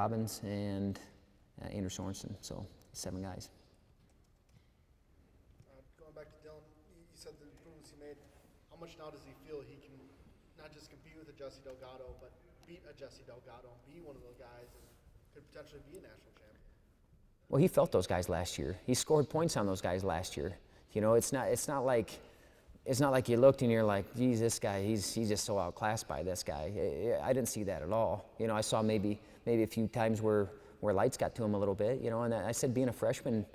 Robbins and Andrew Sorensen, so 7 guys. Going back to Dylan, you said the improvements he made. How much now does he feel he can not just compete with a Jesse Delgado, but beat a Jesse Delgado, be one of those guys, and could potentially be a national champion? Well, he felt those guys last year. He scored points on those guys last year. You know, it's not like you looked and you're like, geez, this guy, he's just so outclassed by this guy. I didn't see that at all. You know, I saw maybe a few times where lights got to him a little bit. You know, and I said being a freshman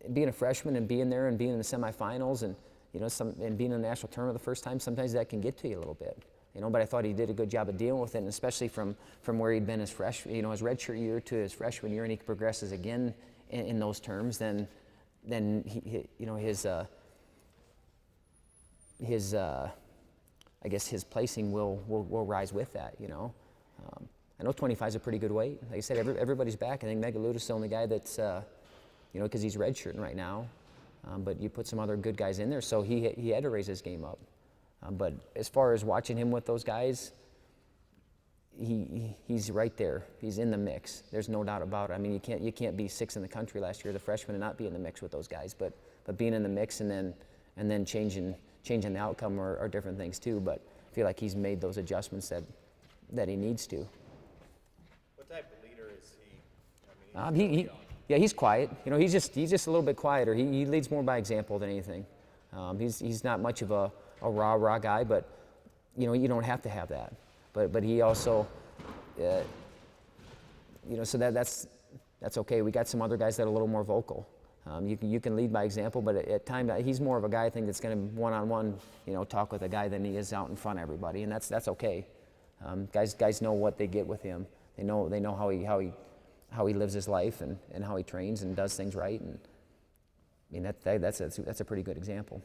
and being there and being in the semifinals and and being in the national tournament the first time, sometimes that can get to you a little bit. You know, but I thought he did a good job of dealing with it, and especially from where he'd been his redshirt year to his freshman year, and he progresses again in those terms. Then his I guess his placing will rise with that. You know, I know 25 is a pretty good weight. Like I said, everybody's back. I think Megaludis is the only guy that's because he's redshirting right now. But you put some other good guys in there, so he had to raise his game up. But as far as watching him with those guys, he's right there. He's in the mix. There's no doubt about it. I mean, you can't be 6th in the country last year as a freshman and not be in the mix with those guys. But being in the mix and then changing the outcome are different things too. But I feel like he's made those adjustments that he needs to. What type of leader is he? I mean, he's quiet. You know, he's just a little bit quieter. He leads more by example than anything. He's not much of a rah guy, but you know, you don't have to have that. But he also, so that's okay. We got some other guys that are a little more vocal. You can lead by example, but at times he's more of a guy I think that's going to one-on-one, talk with a guy than he is out in front of everybody, and that's okay. Guys know what they get with him. They know how he lives his life and how he trains and does things right, and I mean that's a pretty good example.